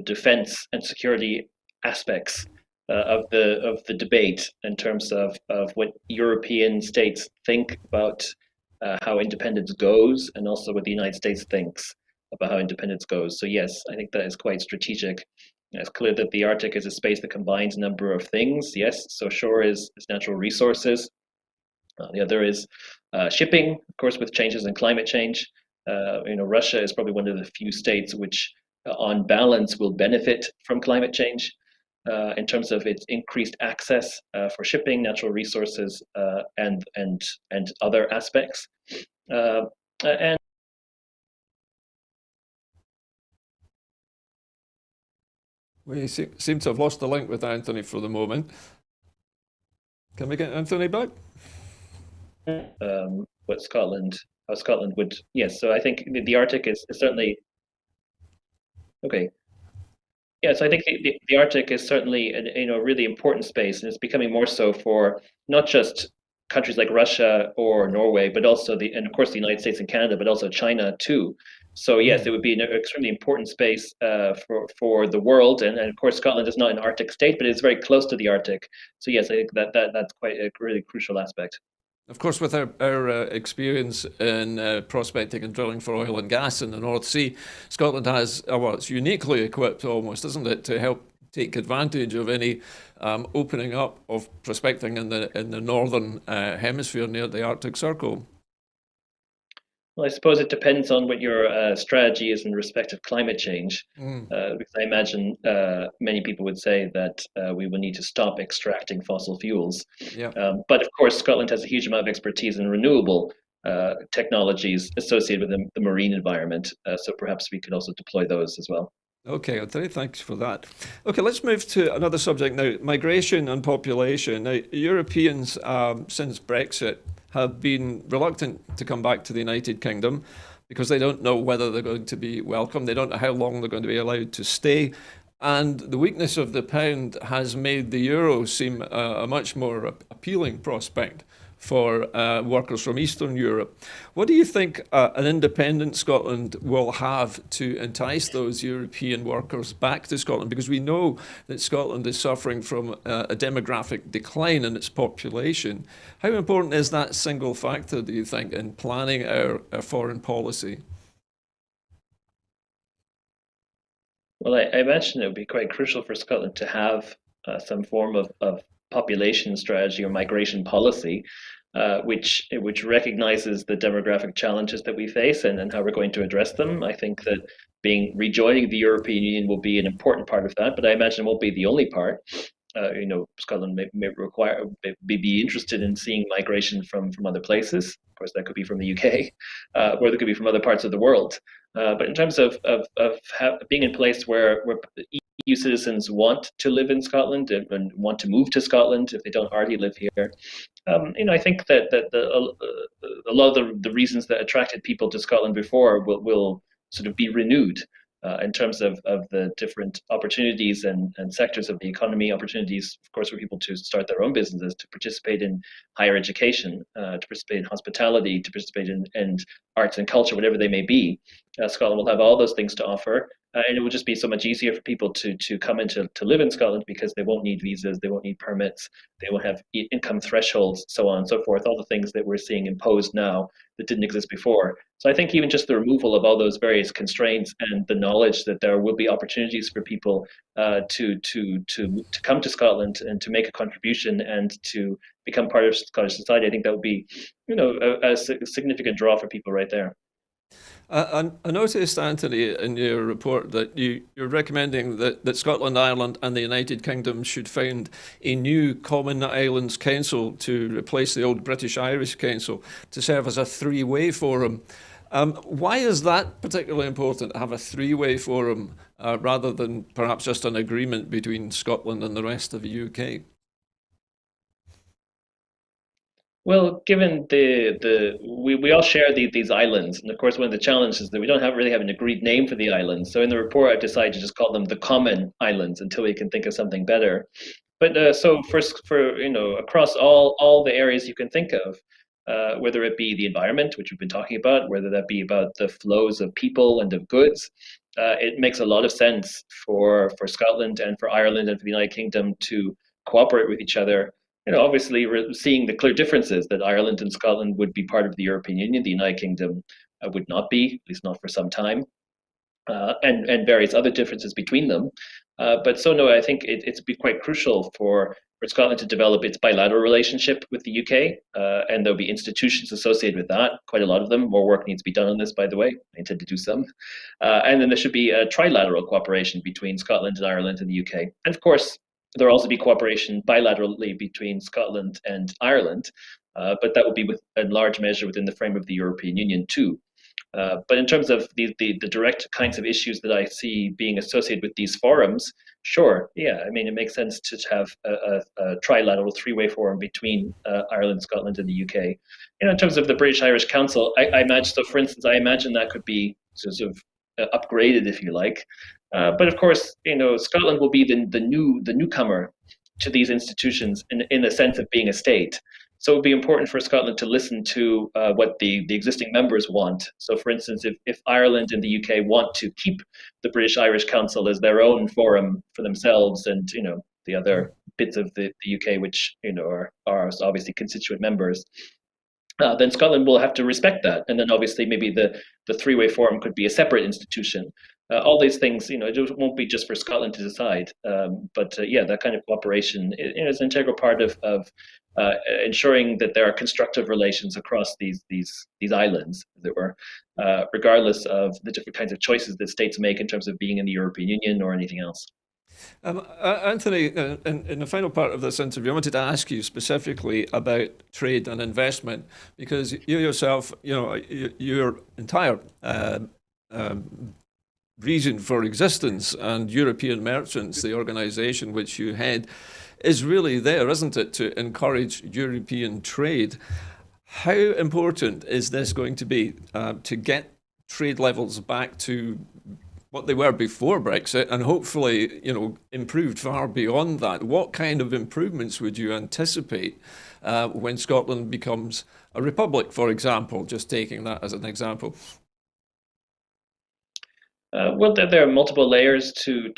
defence and security aspects of the debate in terms of what European states think about how independence goes, and also what the United States thinks about how independence goes. So yes, I think that is quite strategic. It's clear that the Arctic is a space that combines a number of things. Yes, so shore is natural resources. The other is shipping, of course, with changes in climate change. Russia is probably one of the few states which, on balance, will benefit from climate change. In terms of its increased access for shipping, natural resources, and other aspects. And We seem to have lost the link with Anthony for the moment. Can we get Anthony back? how Scotland would, yes. So I think the Arctic is certainly okay. Yeah, so I think the Arctic is certainly a really important space, and it's becoming more so for not just countries like Russia or Norway, but also and of course the United States and Canada, but also China too. So yes, it would be an extremely important space for the world, and of course Scotland is not an Arctic state, but it's very close to the Arctic. So yes, I think that's quite a really crucial aspect. Of course, with our experience in prospecting and drilling for oil and gas in the North Sea, Scotland has, well, it's uniquely equipped almost, isn't it, to help take advantage of any opening up of prospecting in the northern hemisphere near the Arctic Circle. Well, I suppose it depends on what your strategy is in respect of climate change, because I imagine many people would say that we will need to stop extracting fossil fuels. Yeah. But of course, Scotland has a huge amount of expertise in renewable technologies associated with the marine environment, so perhaps we could also deploy those as well. Okay, Anthony, thanks for that. Okay, let's move to another subject now, migration and population. Now, Europeans, since Brexit, have been reluctant to come back to the United Kingdom because they don't know whether they're going to be welcome. They don't know how long they're going to be allowed to stay. And the weakness of the pound has made the euro seem a much more appealing prospect for workers from Eastern Europe. What do you think an independent Scotland will have to entice those European workers back to Scotland? Because we know that Scotland is suffering from a demographic decline in its population. How important is that single factor, do you think, in planning our foreign policy? Well, I imagine it would be quite crucial for Scotland to have some form of population strategy or migration policy, which recognizes the demographic challenges that we face and how we're going to address them. I think that being rejoining the European Union will be an important part of that, but I imagine it won't be the only part. Scotland may require be interested in seeing migration from other places. Of course, that could be from the UK, or that could be from other parts of the world. But in terms of being in a place where EU citizens want to live in Scotland and want to move to Scotland if they don't already live here, I think that a lot of the reasons that attracted people to Scotland before will sort of be renewed in terms of the different opportunities and sectors of the economy, opportunities, of course, for people to start their own businesses, to participate in higher education, to participate in hospitality, to participate in arts and culture, whatever they may be. Scotland will have all those things to offer. And it will just be so much easier for people to come in to live in Scotland because they won't need visas, they won't need permits, they won't have income thresholds, so on and so forth, all the things that we're seeing imposed now that didn't exist before. So I think even just the removal of all those various constraints and the knowledge that there will be opportunities for people to come to Scotland and to make a contribution and to become part of Scottish society, I think that would be, a significant draw for people right there. I noticed, Anthony, in your report that you're recommending that Scotland, Ireland, and the United Kingdom should found a new Common Islands Council to replace the old British Irish Council to serve as a three-way forum. Why is that particularly important to have a three-way forum rather than perhaps just an agreement between Scotland and the rest of the UK? Well, given we all share these islands, and of course, one of the challenges is that we don't really have an agreed name for the islands. So in the report, I've decided to just call them the Common Islands until we can think of something better. But so for across all the areas you can think of, whether it be the environment, which we've been talking about, whether that be about the flows of people and of goods, it makes a lot of sense for Scotland and for Ireland and for the United Kingdom to cooperate with each other. Obviously, we're seeing the clear differences that Ireland and Scotland would be part of the European Union, the United Kingdom would not be, at least not for some time, and various other differences between them. But so no, I think it's be quite crucial for Scotland to develop its bilateral relationship with the UK, and there'll be institutions associated with that, quite a lot of them. More work needs to be done on this, by the way. I intend to do some. And then there should be a trilateral cooperation between Scotland and Ireland and the UK. And of course, there'll also be cooperation bilaterally between Scotland and Ireland, but that will be in large measure within the frame of the European Union too. But in terms of the direct kinds of issues that I see being associated with these forums, sure, yeah, I mean, it makes sense to have a trilateral three-way forum between Ireland, Scotland, and the UK. In terms of the British-Irish Council, I imagine, so for instance, I imagine that could be sort of upgraded, if you like. But of course, Scotland will be the newcomer to these institutions in the sense of being a state. So it would be important for Scotland to listen to what the existing members want. So, for instance, if Ireland and the UK want to keep the British-Irish Council as their own forum for themselves, and the other bits of the UK which are obviously constituent members, then Scotland will have to respect that. And then obviously maybe the three-way forum could be a separate institution. All these things, it won't be just for Scotland to decide. But yeah, that kind of cooperation is an integral part of ensuring that there are constructive relations across these islands, as it were, regardless of the different kinds of choices that states make in terms of being in the European Union or anything else. Anthony, in the final part of this interview, I wanted to ask you specifically about trade and investment because you yourself, your entire reason for existence and European Merchants, the organisation which you head, is really there, isn't it, to encourage European trade? How important is this going to be to get trade levels back to what they were before Brexit and hopefully, improved far beyond that? What kind of improvements would you anticipate when Scotland becomes a republic, for example, just taking that as an example? Well, there are multiple layers to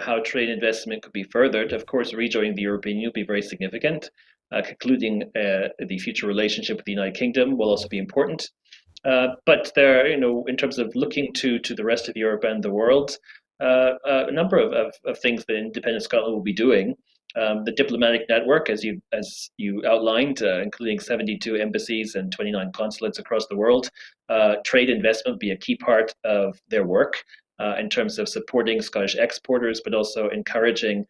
how trade investment could be furthered. Of course, rejoining the European Union will be very significant. Concluding the future relationship with the United Kingdom will also be important. But there, in terms of looking to the rest of Europe and the world, a number of things that independent Scotland will be doing. The diplomatic network, as you outlined, including 72 embassies and 29 consulates across the world, trade investment be a key part of their work in terms of supporting Scottish exporters, but also encouraging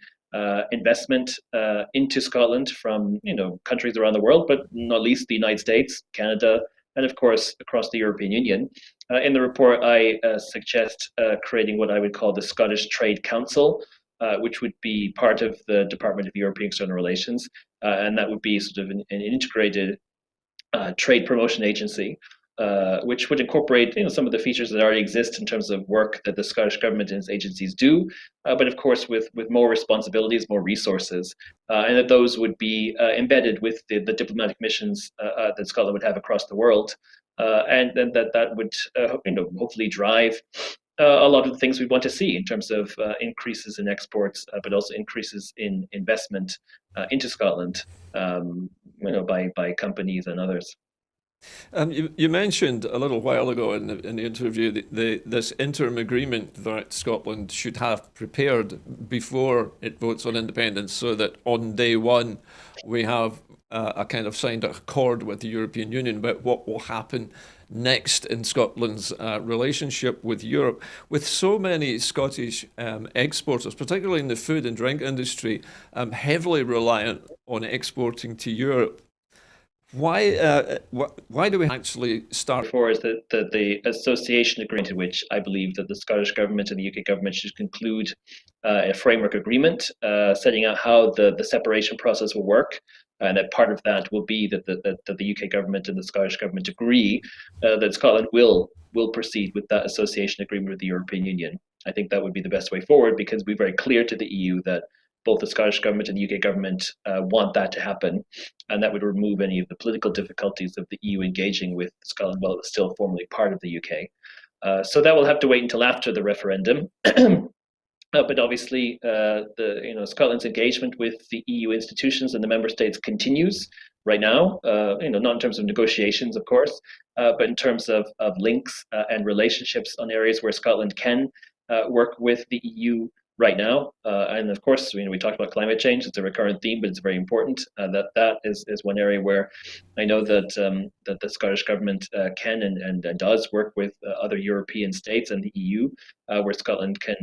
investment into Scotland from countries around the world, but not least the United States, Canada, and of course across the European Union. In the report, I suggest creating what I would call the Scottish Trade Council, which would be part of the Department of European External Relations, and that would be sort of an integrated trade promotion agency, which would incorporate some of the features that already exist in terms of work that the Scottish Government and its agencies do, but of course with more responsibilities, more resources, and that those would be embedded with the diplomatic missions that Scotland would have across the world, and then that would hopefully drive a lot of the things we want to see in terms of increases in exports, but also increases in investment into Scotland, by companies and others. You mentioned a little while ago in the interview this interim agreement that Scotland should have prepared before it votes on independence, so that on day one we have a kind of signed accord with the European Union about what will happen next in Scotland's relationship with Europe. With so many Scottish exporters, particularly in the food and drink industry, heavily reliant on exporting to Europe, why do we actually start? For is that the association agreement, in which I believe that the Scottish Government and the UK Government should conclude a framework agreement setting out how the separation process will work, and that part of that will be that the UK Government and the Scottish Government agree that Scotland will proceed with that association agreement with the European Union. I think that would be the best way forward, because we're very clear to the EU that both the Scottish Government and the UK Government want that to happen, and that would remove any of the political difficulties of the EU engaging with Scotland while it was still formally part of the UK. So that will have to wait until after the referendum. But obviously, Scotland's engagement with the EU institutions and the member states continues right now. Not in terms of negotiations, of course, but in terms of links and relationships on areas where Scotland can work with the EU right now. And of course, we talked about climate change. It's a recurrent theme, but it's very important. That is one area where I know that the Scottish Government can and does work with other European states and the EU, where Scotland can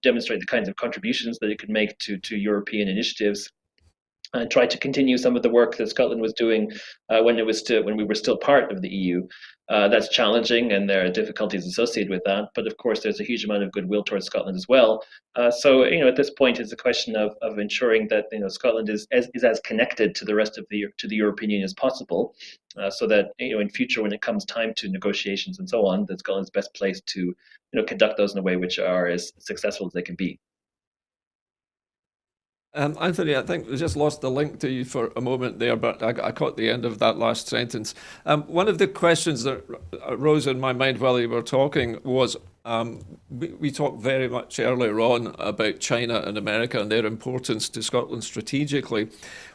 demonstrate the kinds of contributions that it could make to European initiatives, and try to continue some of the work that Scotland was doing when we were still part of the EU. That's challenging, and there are difficulties associated with that. But of course, there's a huge amount of goodwill towards Scotland as well. So at this point, it's a question of ensuring that Scotland is as connected to the rest of the European Union as possible, so that in future, when it comes time to negotiations and so on, that Scotland's best placed to conduct those in a way which are as successful as they can be. Anthony, I think we just lost the link to you for a moment there, but I caught the end of that last sentence. One of the questions that arose in my mind while you were talking was, we talked very much earlier on about China and America and their importance to Scotland strategically.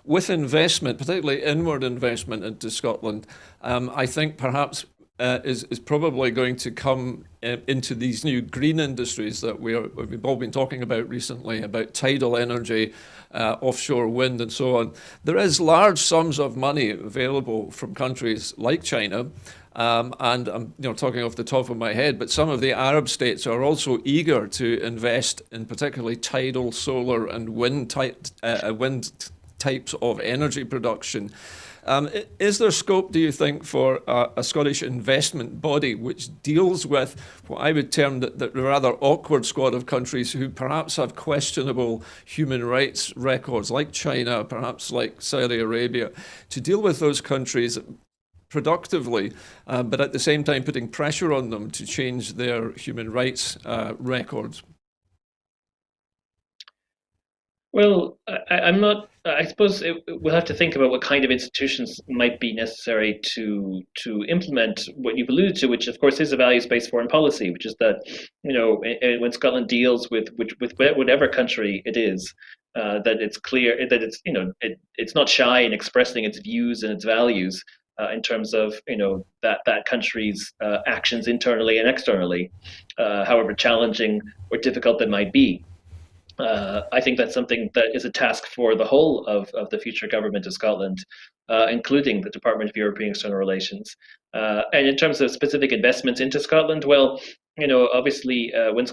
With investment, particularly inward investment into Scotland, I think perhaps is probably going to come into these new green industries that we've all been talking about recently, about tidal energy, offshore wind and so on. There is large sums of money available from countries like China, and I'm talking off the top of my head, but some of the Arab states are also eager to invest in particularly tidal, solar and wind types of energy production. Is there scope, do you think, for a Scottish investment body which deals with what I would term the rather awkward squad of countries who perhaps have questionable human rights records, like China, perhaps like Saudi Arabia, to deal with those countries productively, but at the same time putting pressure on them to change their human rights records? Well, I'm not. I suppose we'll have to think about what kind of institutions might be necessary to implement what you've alluded to, which of course is a values-based foreign policy, which is that when Scotland deals with whatever country it is, that it's clear that it's not shy in expressing its views and its values in terms of that country's actions internally and externally, however challenging or difficult they might be. I think that's something that is a task for the whole of the future government of Scotland, including the Department of European External Relations. And in terms of specific investments into Scotland, well, obviously, when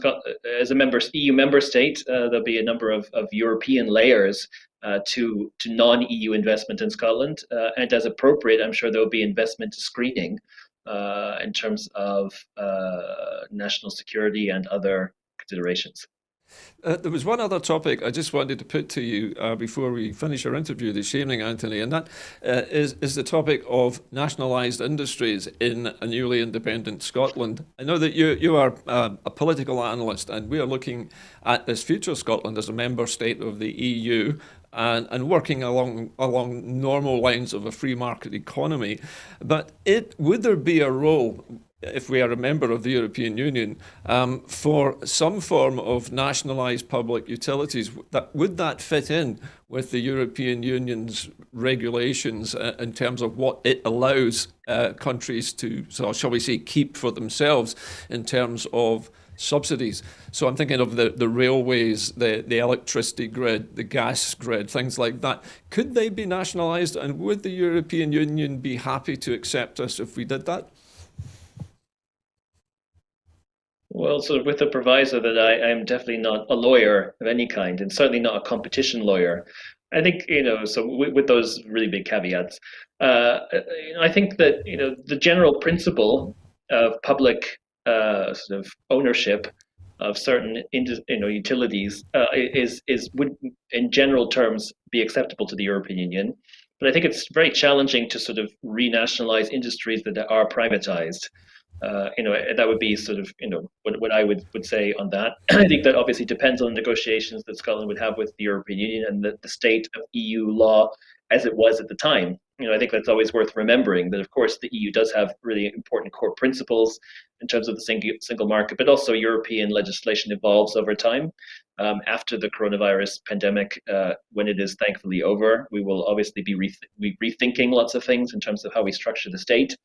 as a EU member state, there'll be a number of European layers to non-EU investment in Scotland, and as appropriate, I'm sure there will be investment screening in terms of national security and other considerations. There was one other topic I just wanted to put to you before we finish our interview this evening, Anthony, and that is the topic of nationalised industries in a newly independent Scotland. I know that you are a political analyst, and we are looking at this future Scotland as a member state of the EU. And working along normal lines of a free market economy. But would there be a role, if we are a member of the European Union, for some form of nationalised public utilities? Would that fit in with the European Union's regulations in terms of what it allows countries to, so shall we say, keep for themselves in terms of subsidies? So I'm thinking of the railways, the electricity grid, the gas grid, things like that. Could they be nationalised, and would the European Union be happy to accept us if we did that? Well, sort of with the proviso that I am definitely not a lawyer of any kind, and certainly not a competition lawyer. I think, so with those really big caveats, I think that, the general principle of public sort of ownership of certain utilities would in general terms be acceptable to the European Union, but I think it's very challenging to sort of renationalize industries that are privatized. That would be sort of what I would say on that. I think that obviously depends on negotiations that Scotland would have with the European Union and the state of EU law as it was at the time. I think that's always worth remembering, that of course the EU does have really important core principles in terms of the single market, but also European legislation evolves over time. After the coronavirus pandemic, when it is thankfully over, we will obviously be rethinking lots of things in terms of how we structure the state.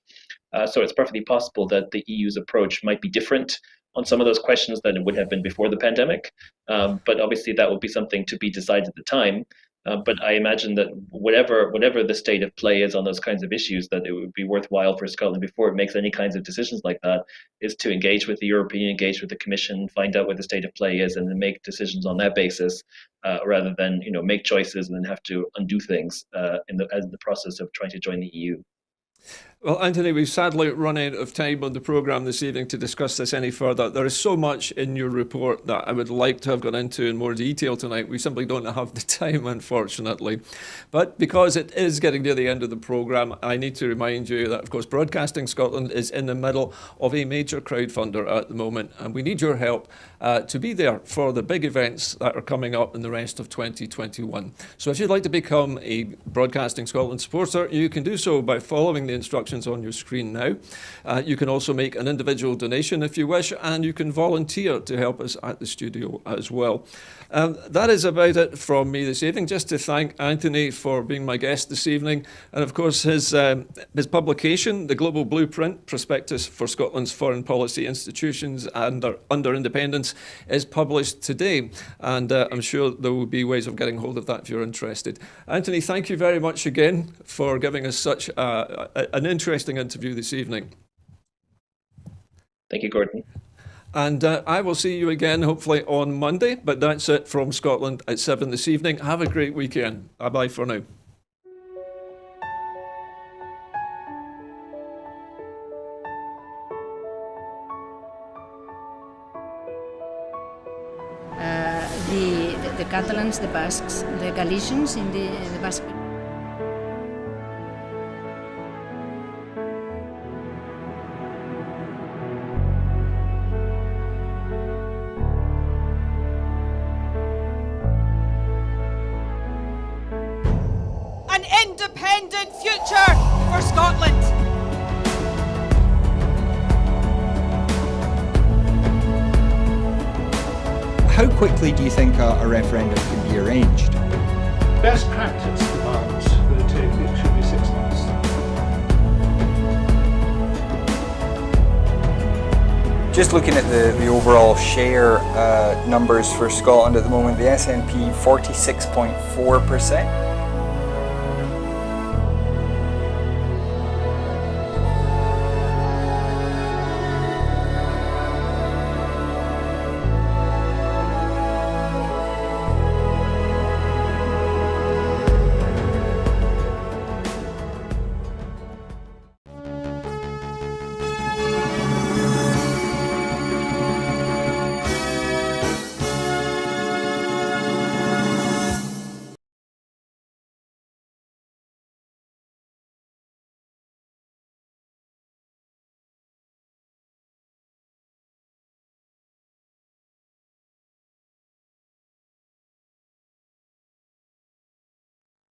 So it's perfectly possible that the EU's approach might be different on some of those questions than it would have been before the pandemic. But obviously that will be something to be decided at the time. But I imagine that whatever the state of play is on those kinds of issues, that it would be worthwhile for Scotland, before it makes any kinds of decisions like that, is to engage with the European, engage with the Commission, find out what the state of play is, and then make decisions on that basis, rather than make choices and then have to undo things in the process of trying to join the EU. Well, Anthony, we've sadly run out of time on the programme this evening to discuss this any further. There is so much in your report that I would like to have gone into in more detail tonight. We simply don't have the time, unfortunately. But because it is getting near the end of the programme, I need to remind you that, of course, Broadcasting Scotland is in the middle of a major crowdfunder at the moment, and we need your help to be there for the big events that are coming up in the rest of 2021. So if you'd like to become a Broadcasting Scotland supporter, you can do so by following the instructions on your screen now. You can also make an individual donation if you wish, and you can volunteer to help us at the studio as well. That is about it from me this evening. Just to thank Anthony for being my guest this evening, and of course his publication, The Global Blueprint, Prospectus for Scotland's Foreign Policy Institutions under Independence, is published today, and I'm sure there will be ways of getting hold of that if you're interested. Anthony, thank you very much again for giving us such an interesting interview this evening. Thank you, Gordon. And I will see you again, hopefully, on Monday. But that's it from Scotland at 7 this evening. Have a great weekend. Bye-bye for now. The Catalans, the Basques, the Galicians in the Basque. An independent future for Scotland. How quickly do you think a referendum can be arranged? Best practice demands that it should be 6 months. Just looking at the overall share numbers for Scotland at the moment, the SNP 46.4%.